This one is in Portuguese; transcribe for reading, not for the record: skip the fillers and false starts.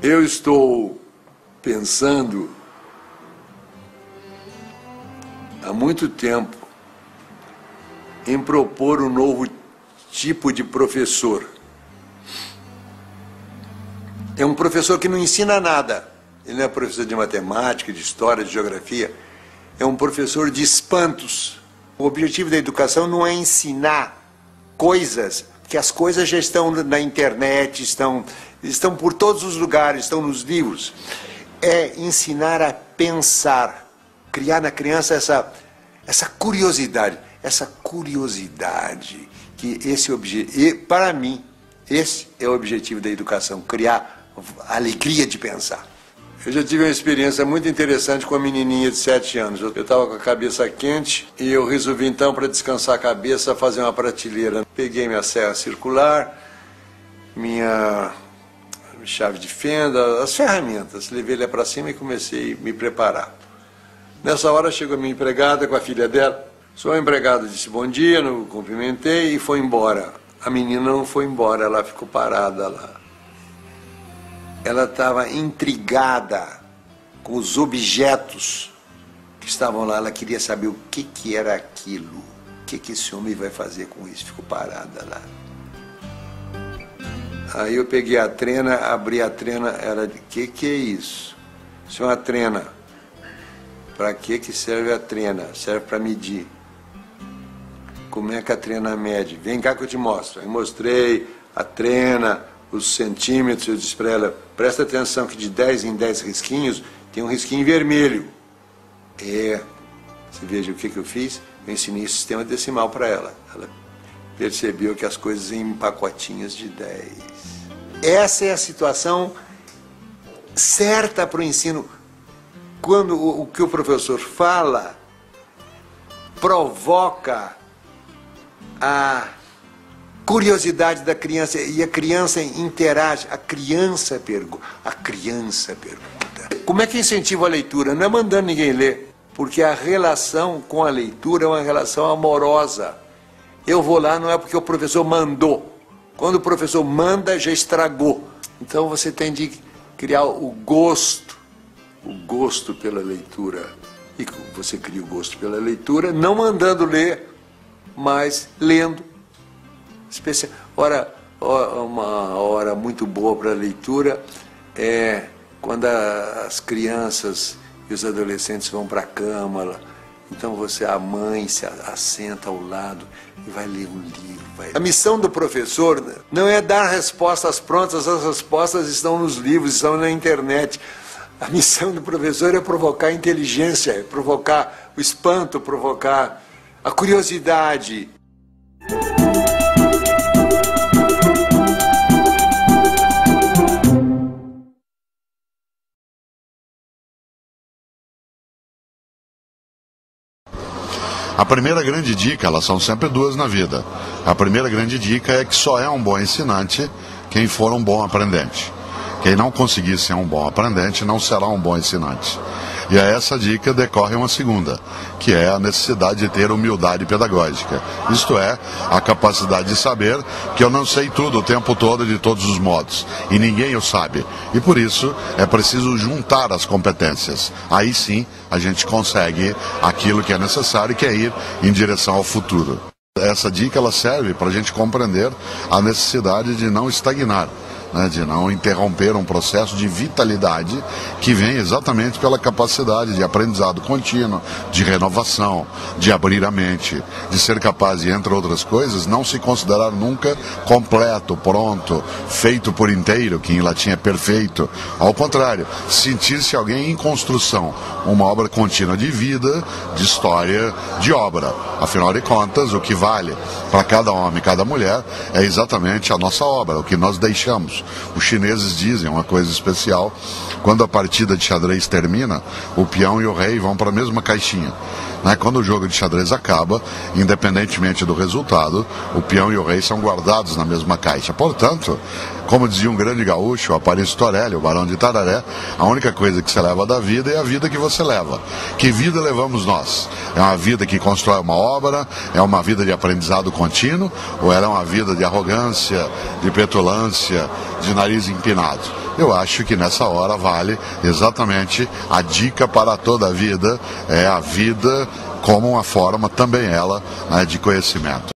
Eu estou pensando há muito tempo em propor um novo tipo de professor. É um professor que não ensina nada. Ele não é professor de matemática, de história, de geografia. É um professor de espantos. O objetivo da educação não é ensinar coisas, porque as coisas já estão na internet, estão por todos os lugares, estão nos livros. É ensinar a pensar, criar na criança essa curiosidade, que para mim, esse é o objetivo da educação, criar a alegria de pensar. Eu já tive uma experiência muito interessante com uma menininha de 7 anos. Eu estava com a cabeça quente e eu resolvi então, para descansar a cabeça, fazer uma prateleira. Peguei minha serra circular, minha chave de fenda, as ferramentas. Levei ela para cima e comecei a me preparar. Nessa hora chegou a minha empregada com a filha dela. Sua empregada disse bom dia, não cumprimentei e foi embora. A menina não foi embora, ela ficou parada lá. Ela estava intrigada com os objetos que estavam lá. Ela queria saber o que era aquilo. O que esse homem vai fazer com isso? Ficou parada lá. Aí eu peguei a trena, abri a trena. Ela disse, que é isso? Isso é uma trena. Para que serve a trena? Serve para medir. Como é que a trena mede? Vem cá que eu te mostro. Aí mostrei a trena, os centímetros. Eu disse para ela, presta atenção que de 10 em 10 risquinhos tem um risquinho vermelho. Você veja o que eu fiz? Eu ensinei o sistema decimal para ela. Ela percebeu que as coisas em pacotinhos de 10. Essa é a situação certa para o ensino. Quando o que o professor fala provoca a curiosidade da criança e a criança interage, a criança pergunta. Como é que incentiva a leitura? Não é mandando ninguém ler, porque a relação com a leitura é uma relação amorosa. Eu vou lá não é porque o professor mandou. Quando o professor manda, já estragou. Então você tem de criar o gosto pela leitura. E você cria o gosto pela leitura, não mandando ler, mas lendo. Uma hora muito boa para a leitura é quando as crianças e os adolescentes vão para a cama. Então a mãe se assenta ao lado e vai ler um livro. A missão do professor não é dar respostas prontas, as respostas estão nos livros, estão na internet. A missão do professor é provocar a inteligência, provocar o espanto, provocar a curiosidade. A primeira grande dica, elas são sempre duas na vida. A primeira grande dica é que só é um bom ensinante quem for um bom aprendente. Quem não conseguir ser um bom aprendente não será um bom ensinante. E a essa dica decorre uma segunda, que é a necessidade de ter humildade pedagógica. Isto é, a capacidade de saber que eu não sei tudo o tempo todo de todos os modos. E ninguém o sabe. E por isso é preciso juntar as competências. Aí sim a gente consegue aquilo que é necessário, que é ir em direção ao futuro. Essa dica ela serve para a gente compreender a necessidade de não estagnar, de não interromper um processo de vitalidade que vem exatamente pela capacidade de aprendizado contínuo, de renovação, de abrir a mente, de ser capaz de, entre outras coisas, não se considerar nunca completo, pronto, feito por inteiro, que em latim é perfeito. Ao contrário, sentir-se alguém em construção, uma obra contínua de vida, de história, de obra. Afinal de contas, o que vale para cada homem e cada mulher é exatamente a nossa obra, o que nós deixamos. Os chineses dizem uma coisa especial: quando a partida de xadrez termina, o peão e o rei vão para a mesma caixinha. Quando o jogo de xadrez acaba, independentemente do resultado, o peão e o rei são guardados na mesma caixa. Portanto, como dizia um grande gaúcho, o Aparício Torelli, o Barão de Itararé, a única coisa que você leva da vida é a vida que você leva. Que vida levamos nós? É uma vida que constrói uma obra? É uma vida de aprendizado contínuo? Ou era uma vida de arrogância, de petulância, de nariz empinado? eu acho que nessa hora vale exatamente a dica para toda a vida, é a vida como uma forma também ela, né, de conhecimento.